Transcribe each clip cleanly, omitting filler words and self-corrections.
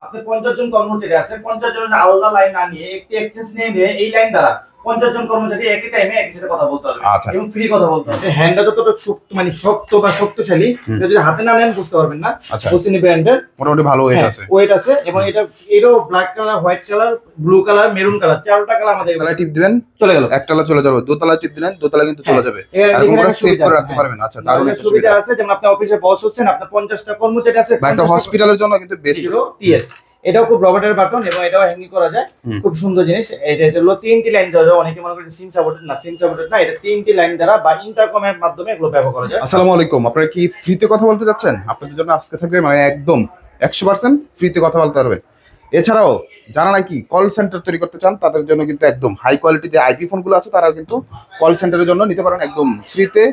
আপনি 50 জন কর্মচারী আছে, 50 জনের আলাদা লাইন না নিয়ে একটি এক্সচেঞ্জ নিয়ে এই লাইন দ্বারা 50 জন কর্মচারী একই টাইমে একই সাথে কথা বলতে পারবে এবং ফ্রি কথা বলতে পারবে। হ্যান্ডটা যতটা শক্ত মানে শক্ত বা শক্তিশালী, এটা যদি হাতে না নেন বুঝতে পারবেন না। বসিনি ব্র্যান্ডের মোটামুটি ভালো ওয়েট আছে এবং এটা এরও black colour, white colour, blue colour, maroon colour, চারটা কালার আমাদের। তালা টিপ দিবেন চলে গেল, একতলা চলে যাবে, দোতলা টিপ দিলেন দোতলা কিন্তু চলে যাবে, এরকম করে সেভ করে রাখতে পারবেন। আচ্ছা, দারুণ একটা সুবিধা আছে। যেমন আপনি অফিসে বস হচ্ছেন, আপনার 50টা কর্মচারী আছে, বা একটা হসপিটালের জন্য কিন্তু বেস্ট টিএস। এটাও খুব রবার্টের বাটন এবং এটাও হ্যাঙ্গিং করা যায়, খুব সুন্দর জিনিস। এটা হলো 3টি লাইন ধরে, অনেকে মনে করে সিম সাপোর্টেড না, সিম সাপোর্টেড না, এটা 3টি লাইন দ্বারা বা ইন্টারকমের মাধ্যমে এগুলো ব্যবহার করা যায়। আসসালামু আলাইকুম, আপনারা কি ফ্রিতে কথা বলতে চাচ্ছেন? আপনাদের জন্য আজকে থাকবে মানে একদম 100% ফ্রিতে কথা বলতে পারবেন। এছাড়াও যারা নাকি কল সেন্টার তৈরি করতে চান তাদের জন্য কিন্তু একদম হাই কোয়ালিটি যে আইপি ফোনগুলো আছে তারাও কিন্তু কল সেন্টারের জন্য নিতে পারেন একদম ফ্রিতে।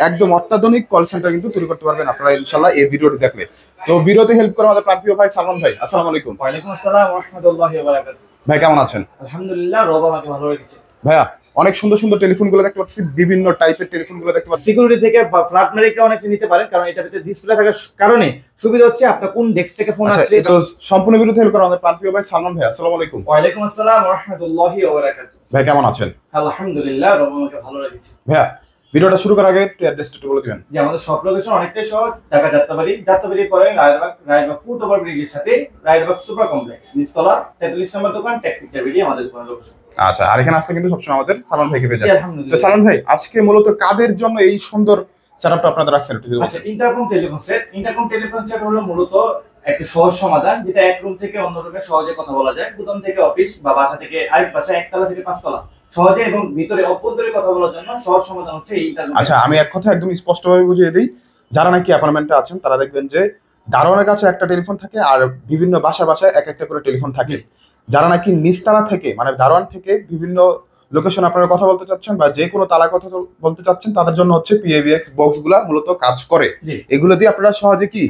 একদম অত্যাধুনিক কল সেন্টার কিন্তু তৈরি করতে পারবেন আপনারা ইনশাআল্লাহ এই ভিডিওটি দেখলে। তো ভিডিওতে হেল্প করে আমাদের প্রাণপ্রিয় ভাই সালমান ভাই। আসসালামু আলাইকুম। ওয়ালাইকুম আসসালাম ওয়া রাহমাতুল্লাহি ওয়া বারাকাতুহু। ভাই কেমন আছেন? আলহামদুলিল্লাহ, রব আমাকে ভালো রেখেছে। ভাইয়া অনেক সুন্দর সুন্দর টেলিফোনগুলো দেখতে পাচ্ছি, বিভিন্ন টাইপের টেলিফোনগুলো দেখতে পাচ্ছি। সিকিউরিটি থেকে ফ্ল্যাট মেরিটটা অনেকে নিতে পারেন, কারণ এটা ভিতরে ডিসপ্লে থাকার কারণে সুবিধা হচ্ছে আপনার কোন ডেস্ক থেকে ফোন আসছে। এটা সম্পূর্ণ ভিডিওতে হেল্প করে আমাদের প্রাণপ্রিয় ভাই সালমান ভাই। আসসালামু আলাইকুম। ওয়ালাইকুম আসসালাম ওয়া রাহমাতুল্লাহি ওয়া বারাকাতুহু। ভাই কেমন আছেন? আলহামদুলিল্লাহ, রব আমাকে ভালো রেখেছে। ভাইয়া ভিডিওটা শুরু করার আগে একটু অ্যাড্রেসটা একটু বলে দিবেন। যে আমাদের সব লোকেশন অনেকটাই সহজ। ঢাকা যাত্রাবাড়ি পরে রায়বাগ ফুট ওভার ব্রিজের সাথে রায়বাগ সুপার কমপ্লেক্স নিচতলা 43 নম্বর দোকান টেকনিক্যাল ভিডিও আমাদের কোন লোকেশন। আচ্ছা, আর এখানে আসলে কিন্তু সবসময় আমাদের সালমান ভাইকে পেয়ে যাবেন। তো সালমান ভাই আজকে মূলত কাদের জন্য এই সুন্দর সেটআপটা আপনারা রাখছেন একটু বলুন। আচ্ছা, ইন্টারকম টেলিফোন সেট হলো মূলত একটা সহজ সমাধান, যেটা এক রুম থেকে অন্য রুমে সহজে কথা বলা যায়। গুদাম থেকে অফিস বা বাসা থেকে আরেক বাসা, একতলা থেকে পাঁচতলা সহজে এবং ভিতরে অভ্যন্তরে কথা বলার জন্য সহজ সমাধান হচ্ছে এই ইন্টারকম। আচ্ছা, আমি এক কথা একদম স্পষ্টভাবে বুঝিয়ে দিই, যারা নাকি অ্যাপার্টমেন্টে আছেন তারা দেখবেন যে দারোয়ানের কাছে একটা টেলিফোন থাকে আর বিভিন্ন বাসায় এক একটা করে টেলিফোন থাকে। যারা নাকি নিচতলা থেকে মানে দারোয়ান থেকে বিভিন্ন লোকেশন আপনারা কথা বলতে চাচ্ছেন বা যে কোনো তালা কথা বলতে চাচ্ছেন তাদের জন্য হচ্ছে PAVX বক্সগুলা মূলত কাজ করে। এগুলো দিয়ে আপনারা সহজে কি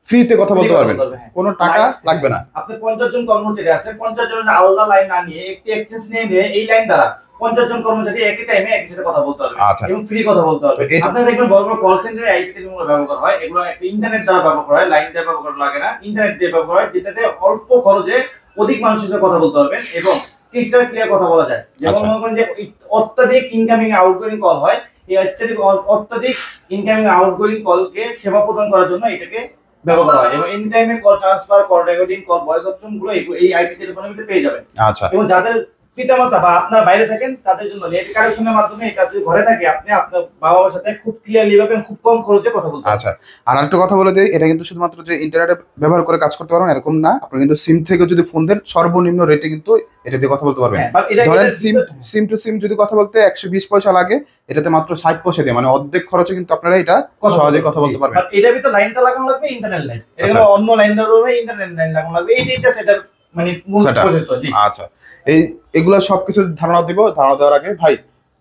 ফ্রিতে কথা বলতে পারবেন, কোনো টাকা লাগবে না। আপনি 50 জন কর্মচারী আছে, 50 জনের আলাদা লাইন না নিয়ে একটি এক্সচেঞ্জ নিয়ে এই লাইন দ্বারা 50 জন কর্মচারী একই টাইমে একই সাথে কথা বলতে পারবে এবং ফ্রি কথা বলতে পারবে। আপনারা দেখবেন বড় বড় কল সেন্টারে আইপি টেলিফোন ব্যবহার করা হয়, এগুলো একটা ইন্টারনেট দ্বারা ব্যবহার করা হয়, লাইন দিয়ে ব্যবহার করা লাগে না, ইন্টারনেট দিয়ে ব্যবহার করা হয়, যেটাতে অল্প খরচে অধিক মানুষের সাথে কথা বলতে পারবেন এবং ক্রিস্টাল ক্লিয়ার কথা বলা যায়। যেমন মনে করেন যে অত্যাধিক ইনকামিং আউটগোয়িং কল হয়, এই অত্যাধিক ইনকামিং আউটগোয়িং কলকে সেবা প্রদান করার জন্য এটাকে ব্যবহার করা হয় এবং এনি টাইমে call transfer, call recording, call voice option গুলো এই আইপি টেলিফোনের মধ্যে পেয়ে যাবেন। আচ্ছা, এবং যাদের পিতামাতা বা আপনার বাইরে থাকেন তাদের জন্য নেট কানেকশনের মাধ্যমে, এটা যদি ঘরে থাকে আপনি আপনার বাবা মার সাথে খুব ক্লিয়ারলি ভাবে খুব কম খরচে কথা বলতে পারবেন। আচ্ছা, আর একটা কথা বলে দেই, এটা কিন্তু শুধুমাত্র যে ইন্টারনেটে ব্যবহার করে কাজ করতে পারবেন এরকম না। আপনি কিন্তু সিম থেকে যদি ফোন দেন সর্বনিম্ন রেটে কিন্তু এটা দিয়ে কথা বলতে পারবেন। ধরেন সিম টু সিম যদি কথা বলতে 120 পয়সা লাগে, এটাতে মাত্র 60 পয়সা দিয়ে মানে অর্ধেক খরচে কিন্তু আপনারা এটা সহজে কথা বলতে পারবেন। এটার ভিতর লাইনটা লাগানো লাগবে ইন্টারনেট লাইন, এটা অন্য লাইন দ্বারা ইন্টারনেট লাইন লাগানো লাগবে। এইটাই জাস্ট এটা মানে মূল প্রসেসটা। জি আচ্ছা, এগুলা সবকিছু ধারণা দেওয়ার আগে ভাই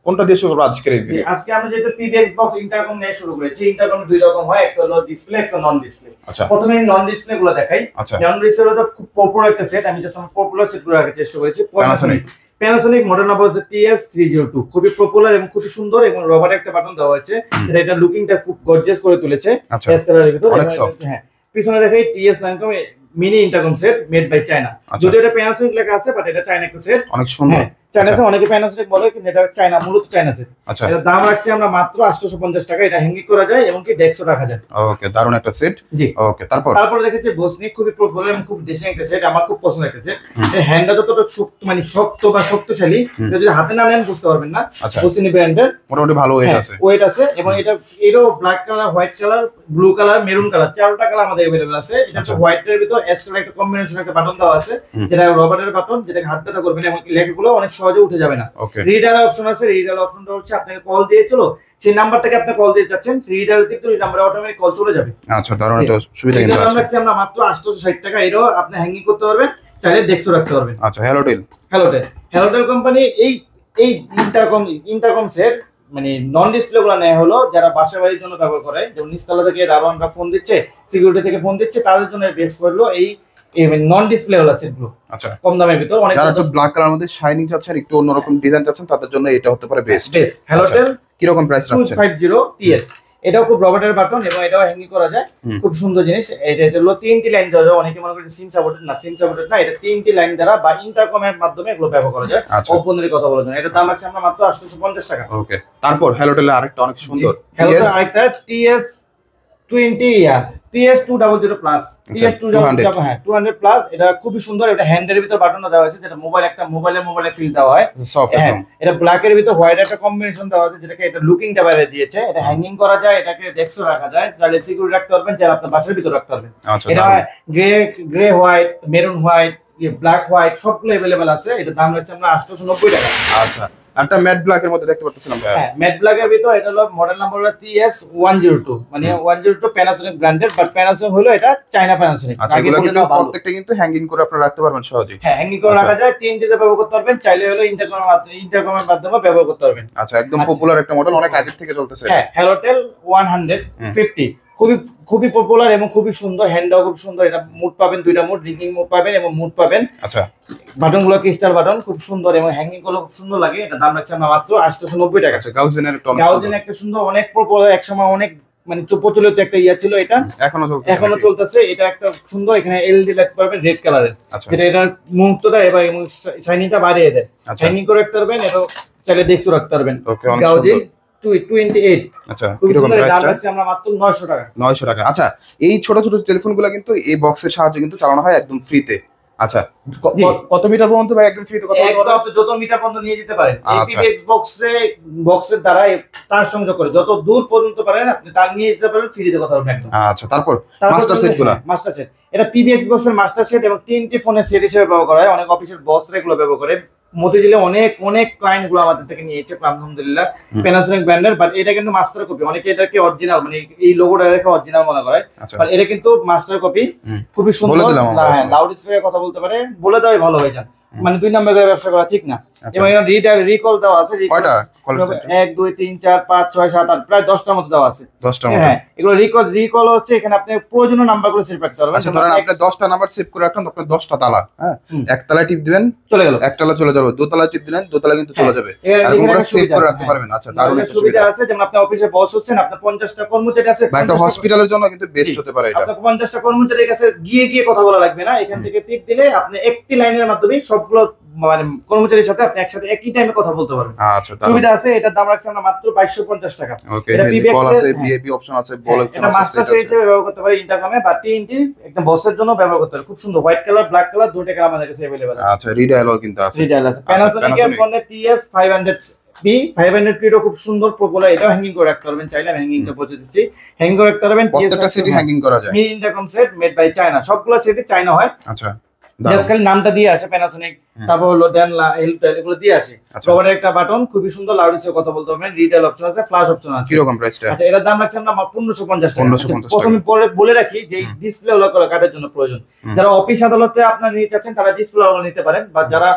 কোনটা দিয়ে শুরু করব আজকের এই ভিডিও? আজকে আমরা যেটা PBX বক্স ইন্টারকম নিয়ে শুরু করেছি। ইন্টারকম দুই রকম হয়, একটা হলো ডিসপ্লে, একটা নন ডিসপ্লে। প্রথমে নন ডিসপ্লে গুলো দেখাই। নন ডিসপ্লে হলো খুব পপুলার একটা সেট, আমি জাস্ট পপুলার সেট গুলো রাখার চেষ্টা করেছি। প্যানাসোনিক মডেল নাম্বার হচ্ছে TS302, খুবই পপুলার এবং খুবই সুন্দর এবং রবার একটা বাটন দেওয়া হয়েছে, যেটা এটা লুকিংটা খুব গর্জিয়াস করে তুলেছে এস কালারের ভিতর। হ্যাঁ, পিছনে দেখাই TS9 mini intercom set made by China. যদিও এটা প্যানাসোনিক লেখা আছে বাট এটা চায়না একটা সেট, অনেক সুন্দর। চায়নাতে অনেকে প্যানাসোনিক বলে কিন্তু এটা চায়না, মূলত চায়না সেট। এটার দাম রাখছি আমরা মাত্র 850 টাকা। এটা হ্যাঙ্গিং করা যায় এবং কি ডেস্কও রাখা যায়। ওকে, দারুণ একটা সেট। জি ওকে, তারপর দেখেছি বসনিক, খুবই পপুলার এবং খুব ডিসেন্ট একটা সেট, আমার খুব পছন্দের একটা সেট। এই হ্যান্ডটা যতটা শক্ত মানে শক্ত বা শক্তিশালী, এটা যদি হাতে না নেন বুঝতে পারবেন না। বসনি ব্র্যান্ডের মোটামুটি ভালো ওয়েট আছে এবং এটা এরও black colour, white colour, blue colour, maroon colour, চারটা কালার আমাদের अवेलेबल আছে। এটা হচ্ছে হোয়াইটের ভিতর অ্যাশ কালার একটা কম্বিনেশন একটা বাটন দেওয়া আছে, যেটা রবারের বাটন, যেটাকে হাত ব্যথা করবে না এবং লেখাগুলো অনেক সহজে উঠে যাবে না। রিডার অপশন আছে, রিডার অপশনটা হচ্ছে আপনাকে কল দিয়ে চলো সেই নাম্বারটাকে আপনি কল দিয়ে যাচ্ছেন, রিডার দিক থেকে ওই নম্বরে অটোমেটিক কল চলে যাবে। আচ্ছা, দারুণ একটা সুবিধা কিন্তু আছে। আমরা মাত্র 860 টাকা। এটাও আপনি হ্যাঙ্গিং করতে পারবেন, চাইলে ডেস্কও রাখতে পারবেন। আচ্ছা, হ্যালোটেল কোম্পানি এই ইন্টারকম সেট মানে নন ডিসপ্লে গুলো নেওয়া হলো যারা বাসা বাড়ির জন্য ব্যবহার করে, যেমন নিচতলা থেকে দারোয়ানরা ফোন দিচ্ছে, সিকিউরিটি থেকে ফোন দিচ্ছে, তাদের জন্য বেস্ট করলো এই নন ডিসপ্লে ওলা সেটগুলো। আচ্ছা, কম দামের ভিতর অনেক। যারা একটু ব্ল্যাক কালার মধ্যে শাইনিং চাচ্ছেন, একটু অন্যরকম ডিজাইন চাচ্ছেন, তাদের জন্য এটা হতে পারে বেস্ট। হ্যালোটেল কি রকম প্রাইস রাখছেন? 250 TS। এটাও খুব রবার্টের বাটন এবং এটাও হ্যাঙ্গিং করা যায়, খুব সুন্দর জিনিস। এটা হলো 3টি লাইন ধরে, অনেকে মনে করে সিম সাপোর্টেড না, সিম সাপোর্টেড না, এটা 3টি লাইন দ্বারা বা ইন্টারকমের মাধ্যমে এগুলো ব্যবহার করা যায় ওপেনের কথা বলার জন্য। এটা দাম আছে আমরা মাত্র 850 টাকা। ওকে, তারপর হ্যালোটেল আরেকটা অনেক সুন্দর হ্যালোটেল আরেকটা TS20 TS200 প্লাস, TS200 হ্যাঁ 200 প্লাস। এটা খুবই সুন্দর, এটা হ্যান্ডের ভিতর বাটন দেওয়া আছে, যেটা মোবাইলে ফিল দেওয়া হয় সফট একদম। এটা ব্ল্যাক এর ভিতর হোয়াইট একটা কম্বিনেশন দেওয়া আছে, যেটাকে এটা লুকিংটা বাইরে দিয়েছে। এটা হ্যাঙ্গিং করা যায়, এটাকে ডেস্কে রাখা যায়, চাইলে সিকিউরিটি রাখতে পারবেন, চাইলে আপনার বাসার ভিতর রাখতে পারবেন। এটা grey white, maroon white, black white সবগুলো अवेलेबल আছে। এটা দাম রাখছি আমরা 890 টাকা। আচ্ছা, একটা ম্যাট ব্ল্যাক এর মধ্যে দেখতে পাচ্ছিলাম ভাই। হ্যাঁ, ম্যাট ব্ল্যাক এর ভিতর এটা হলো মডেল নাম্বার হলো TS102, মানে 102 প্যানাসোনিক ব্র্যান্ডেড, বাট প্যানাসোনিক হলো এটা চায়না প্যানাসোনিক। আচ্ছা, এগুলো কিন্তু প্রত্যেকটা কিন্তু হ্যাঙ্গিং করে আপনারা রাখতে পারবেন সহজেই। হ্যাঁ, হ্যাঙ্গিং করে রাখা যায়, 3টিতে ব্যবহার করতে পারবেন, চাইলে হলো ইন্টারকমের মাধ্যমে ব্যবহার করতে পারবেন। আচ্ছা, একদম পপুলার একটা মডেল, অনেক আগে থেকে চলতেছে। হ্যাঁ, হ্যালোটেল 150 খুবই পপুলার এবং খুবই সুন্দর, হ্যান্ডটাও খুব সুন্দর। এটা মুড পাবেন, 2টা মুড, রিংিং মুড পাবেন এবং মুড পাবেন। আচ্ছা, বাটনগুলো ক্রিস্টাল বাটন, খুব সুন্দর এবং হ্যাঙ্গিং গুলো খুব সুন্দর লাগে। এটা দাম রাখছি আমরা মাত্র 890 টাকা। আচ্ছা, গাউজেনের একটা সুন্দর, অনেক পপুলার, এক সময় অনেক মানে প্রচলিত একটা ইয়া ছিল, এটা এখনো চলতেছে। এটা একটা সুন্দর, এখানে এলইডি লাইট পাবেন রেড কালারের, যেটা এটার মুহূর্তটা এবং শাইনিংটা বাড়িয়ে দেয়। হ্যাঙ্গিং করে রাখতে পারবেন, এটা চাইলে ডেস্কও রাখতে পারবেন। গাউজেন 28। আচ্ছা, কিরকম প্রাইসটা? আমরা মাত্র 900 টাকা। 900 টাকা। আচ্ছা, এই ছোট ছোট টেলিফোনগুলো কিন্তু এই বক্সের সাহায্যে কিন্তু চালানো হয় একদম ফ্রিতে। আচ্ছা, কত মিটার পর্যন্ত ভাই একদম ফ্রিতে কথা বলতে আপনি যত মিটার পর্যন্ত নিয়ে যেতে পারেন। APX বক্সের দ্বারা তার সংযোগ করে যত দূর পর্যন্ত পারেন আপনি তার নিয়ে যেতে পারেন, ফ্রিতে কথা বলবেন একদম। আচ্ছা, তারপর মাস্টার সেটগুলো, মাস্টার সেট এটা PBX বক্সের মাস্টার সেট এবং 3টি ফোনের সেট হিসেবে ব্যবহার করা হয়। অনেক অফিসের বসরা এগুলো ব্যবহার করে। মতিঝিলে অনেক ক্লায়েন্ট গুলো আমাদের থেকে নিয়েছে আলহামদুলিল্লাহ, প্যানাসোনিক ব্র্যান্ডের। বাট এটা কিন্তু মাস্টার কপি, অনেকে এটাকে অরিজিনাল মানে এই লোগোটা রেখে অরিজিনাল মনে করে, বাট এটা কিন্তু মাস্টার কপি। খুবই সুন্দর, লাউড স্পিকারে কথা বলতে পারে, বলে দেওয়াই ভালো হয়ে যান। মানে 2 নম্বর করে ব্যবসা করা ঠিক না। এবং এখানে রিকল দেওয়া আছে, 1 2 3 4 5 6 7 8 প্রায় 10টার মতো দেওয়া আছে। 10টার মতো। হ্যাঁ, এগুলো রিকল হচ্ছে, এখানে আপনি প্রয়োজনীয় নাম্বারগুলো সেভ করতে পারবেন। আচ্ছা, ধরেন আপনি 10টা নাম্বার সেভ করে রাখলেন, আপনার 10টা তালা, হ্যাঁ, এক তালায় টিপ দিবেন চলে গেল, এক তালা চলে যাবে, 2 তালায় টিপ দিলেন 2 তালা কিন্তু চলে যাবে, আর ওগুলো সেভ করে রাখতে পারবেন। আচ্ছা, দারুণ একটা সুবিধা আছে। যেমন আপনি অফিসে বস হচ্ছেন, আপনার 50টা কর্মচারী আছে, বা একটা হসপিটালের জন্য কিন্তু বেস্ট হতে পারে এটা। আপনার 50টা কর্মচারীর কাছে গিয়ে কথা বলা লাগবে না, এখান থেকে টিপ দিলে আপনি একটি লাইনের মাধ্যমে সবগুলো মানে কর্মচারীর সাথে আপনি একসাথে একই টাইমে কথা বলতে পারবেন। আচ্ছা, সুবিধা আছে। এটার দাম রাখছি আমরা মাত্র 2250 টাকা। ওকে, কল আছে, ভিআইপি অপশন আছে, বল অপশন আছে। এটা মাস্টার সেট হিসেবে ব্যবহার করতে পারে ইন্টারকমে, বা টিএনটি একদম বসের জন্য ব্যবহার করতে পারে। খুব সুন্দর হোয়াইট কালার, ব্ল্যাক কালার দুটো কালার আমাদের কাছে अवेलेबल আছে। আচ্ছা, রিডায়ালও কিন্তু আছে। রিডায়াল আছে। প্যানাসোনিকের ফোনে TS500 ও খুব সুন্দর পপুলার, এটাও হ্যাঙ্গিং করে রাখতে পারবেন, চাইলে আমি হ্যাঙ্গিংটা পৌঁছে দিচ্ছি। হ্যাঙ্গিং করে রাখতে পারবেন, প্রত্যেকটা সেটই হ্যাঙ্গিং করা যায়। Mini intercom set made by China, সবগুলো সেটই চায়না হয়। আচ্ছা, খালি নামটা দিয়ে আসে প্যানাসোনিক, তারপর হলো ড্যানলা, হেল্পটেল, এগুলো দিয়ে আসে। রবারের একটা বাটন, খুবই সুন্দর, লাউড স্পিকারে কথা বলতে পারবেন, রিডায়াল অপশন আছে, ফ্ল্যাশ অপশন আছে। কি রকম প্রাইসটা? আচ্ছা, এটার দাম রাখছি আমরা 1550 টাকা। 1550 প্রথমে বলে রাখি যে ডিসপ্লে হলো কাদের জন্য প্রয়োজন। যারা অফিস আদালতে আপনারা নিতে চাচ্ছেন তারা ডিসপ্লে হলো নিতে পারেন, বা যারা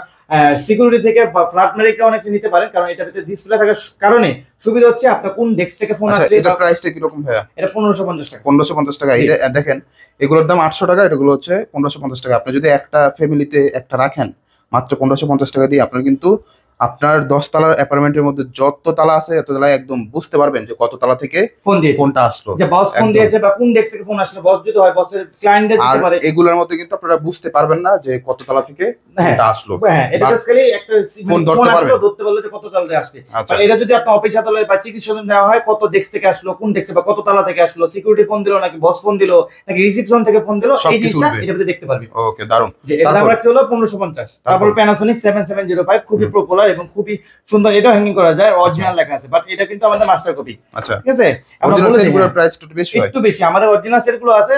সিকিউরিটি থেকে বা ফ্ল্যাট মেরিটে অনেকে নিতে পারেন, কারণ এটা ভিতরে ডিসপ্লে থাকার কারণে সুবিধা হচ্ছে আপনার কোন ডেস্ক থেকে ফোন আসছে। এটা প্রাইসটা কি রকম ভাইয়া? এটা 1550 টাকা। 1550 টাকা। এটা দেখেন, এগুলোর দাম 800 টাকা, এগুলো হচ্ছে 1550 টাকা। আপনি যদি একটা ফ্যামিলিতে একটা রাখেন মাত্র 1550 টাকা দিয়ে, আপনার কিন্তু আপনার 10 তলার অ্যাপার্টমেন্টের মধ্যে যত তালা আছে এত তালায় একদম বুঝতে পারবেন যে কত তালা থেকে ফোনটা আসলো, যে বস ফোন দিয়েছে বা কোন ডেস্ক থেকে ফোন আসলো। বস যদি হয় বসের ক্লায়েন্টে দিতে পারে। এগুলোর মধ্যে কিন্তু আপনারা বুঝতে পারবেন না যে কত তালা থেকে ফোনটা আসলো। হ্যাঁ, এটা বেসিক্যালি একটা ফোন ধরতে পারলে যে কত তালা থেকে আসবে। আর এটা যদি আপনার অফিস আদালত বা চিকিৎসালয়ে নেওয়া হয়, কত ডেস্ক থেকে আসলো, কোন ডেস্কে বা কত তালা থেকে আসলো, সিকিউরিটি ফোন দিলো নাকি বস ফোন দিলো নাকি রিসেপশন থেকে ফোন দিলো, এই জিনিসটা এটা ভিতরে দেখতে পারবে। ওকে, দারুন। যে এটা দাম রাখছে হলো 1550। তারপর প্যানাসোনিক 7705 খুবই পপুলার এবং খুবই সুন্দর, এটা হ্যাঙ্গিং করা যায়, অরিজিনাল লেখা আছে, বাট এটা কিন্তু আমাদের মাস্টার কপি। আচ্ছা, ঠিক আছে। অরিজিনাল সেটগুলোর প্রাইস একটু বেশি হয়, একটু বেশি। আমাদের অরিজিনাল সেটগুলো আছে,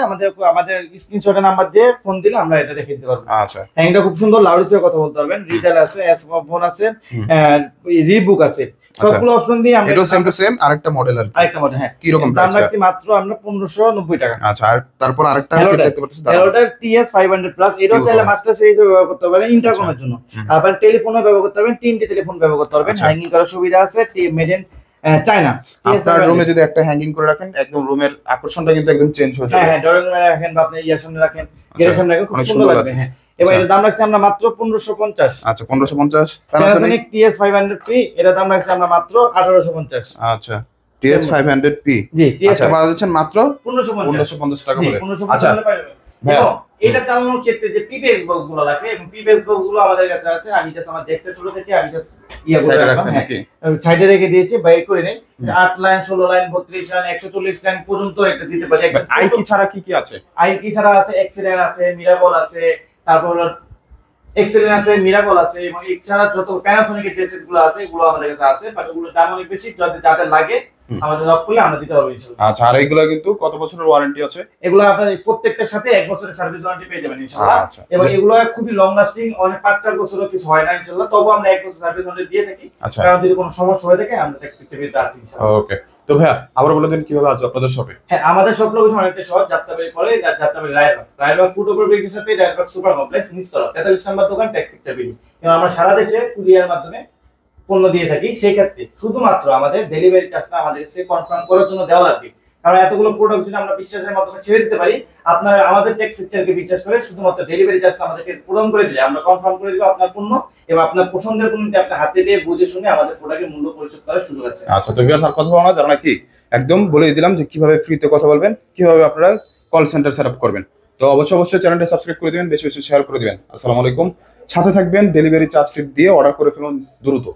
আমাদের স্ক্রিনশটের নাম্বার দিয়ে ফোন দিলে আমরা এটা দেখিয়ে দিতে পারবো। আচ্ছা, হ্যাঙ্গিংটা খুব সুন্দর, লাউড স্পিকারে কথা বলতে পারবেন, রিডায়াল আছে, ফোন আছে, রিবুক আছে, সবগুলো অপশন দিয়ে আমরা। এটা সেম টু সেম আরেকটা মডেল আর আরেকটা মডেল। হ্যাঁ, কি রকম প্রাইস? দাম রাখছি মাত্র আমরা 1590 টাকা। আচ্ছা, আর তারপর আরেকটা সেট দেখতে পাচ্ছেন, এটা TS500 প্লাস, এটাও চাইলে মাস্টার সেট হিসেবে ব্যবহার করতে পারেন ইন্টারকমের জন্য। আবার টেলিফোনও ব্যবহার করতে পারবেন, 3টি টেলিফোন ব্যবহার করতে পারবেন। হ্যাঙ্গিং করার সুবিধা আছে, মেড ইন চায়না। আপনার রুমে যদি একটা হ্যাঙ্গিং করে রাখেন, একদম রুমের আকর্ষণটা কিন্তু একদম চেঞ্জ হয়ে যাবে। হ্যাঁ, ড্রয়িং রুমে রাখেন বা আপনি ইয়ার সামনে রাখেন, গেটের সামনে রাখেন, খুব সুন্দর লাগবে। হ্যাঁ, এবং এর দাম রাখছি আমরা মাত্র 1550। আচ্ছা, 1550। প্যানাসোনিক TS500 এর দাম রাখছি আমরা মাত্র 1850। আচ্ছা, TS500P জি আচ্ছা পাওয়া যাচ্ছে মাত্র 1550 টাকা করে 1550 আচ্ছা টাকা পাবেন। এটা চালানোর ক্ষেত্রে যে পিপিএক্স বক্স গুলো লাগে এবং পিপিএক্স বক্স গুলো আমাদের কাছে আছে, আমি জাস্ট আমার দেখতে ছোট থেকে আমি জাস্ট সাইডে রেখে দিয়েছি, বাইর করে নেই। 8 লাইন 16 লাইন 32 লাইন 140 লাইন পর্যন্ত এটা দিতে পারি। আই কি ছাড়া কি আছে? আই কি ছাড়া আছে এক্সেলেন্ট আছে, মিরাকল আছে, তারপর এক্সেলেন্ট আছে, মিরাকল আছে, এবং এছাড়া যত প্যানাসোনিকের যে সেটগুলো আছে এগুলো আমাদের কাছে আছে, বাট ওগুলো দাম অনেক বেশি। যদি যাদের লাগে আমাদের নক করলে আমরা দিতে পারবো ইনশাআল্লাহ। আচ্ছা আর এইগুলো কিন্তু কত বছরের ওয়ারেন্টি আছে? এগুলো আপনার প্রত্যেকটার সাথে 1 বছরের সার্ভিস ওয়ারেন্টি পেয়ে যাবেন ইনশাআল্লাহ। এবং এগুলো খুবই লং লাস্টিং, অনেক 5-4 বছরও কিছু হয় না ইনশাআল্লাহ। তবু আমরা 1 বছর সার্ভিস ওয়ারেন্টি দিয়ে থাকি, কারণ যদি কোনো সমস্যা হয়ে থাকে আমরা টেকনিক্যালি আছি ইনশাআল্লাহ। ওকে তো ভাইয়া আবার বলে দিন কিভাবে আসবে আপনাদের শপে? হ্যাঁ, আমাদের শপ লোকেশন অনেকটা সহজ। যাত্রাবাড়ি পরে যাত্রাবাড়ি রায়বাগ ফুড ওভার ব্রিজের সাথে রায়বাগ সুপার কমপ্লেক্স নিচতলা 43 নম্বর দোকান টেক পিকচার বিডি। এবং আমরা সারা দেশে কুরিয়ার মাধ্যমে পণ্য দিয়ে থাকি। সেই ক্ষেত্রে শুধুমাত্র আমাদের ডেলিভারি চার্জটা আমাদের কাছে কনফার্ম করার জন্য দেওয়া লাগবে, কারণ এতগুলো প্রোডাক্ট যদি আমরা বিশ্বাসের মাধ্যমে ছেড়ে দিতে পারি, আপনারা আমাদের টেক পিকচারকে বিশ্বাস করে শুধুমাত্র ডেলিভারি চার্জটা আমাদেরকে পূরণ করে দিলে আমরা কনফার্ম করে দিব আপনার পণ্য, এবং আপনার পছন্দের পণ্যটি আপনি হাতে দিয়ে বুঝে শুনে আমাদের প্রোডাক্টের মূল্য পরিশোধ করার সুযোগ আছে। আচ্ছা তো ভিউয়ার্স আর কথা বলা না, জানা কি একদম বলে দিলাম যে কিভাবে ফ্রিতে কথা বলবেন, কিভাবে আপনারা কল সেন্টার সেটআপ করবেন। তো অবশ্যই চ্যানেলটা সাবস্ক্রাইব করে দিবেন, বেশি বেশি শেয়ার করে দিবেন। আসসালামু আলাইকুম। সাথে থাকবেন, ডেলিভারি চার্জ দিয়ে অর্ডার করে ফেলুন দ্রুত।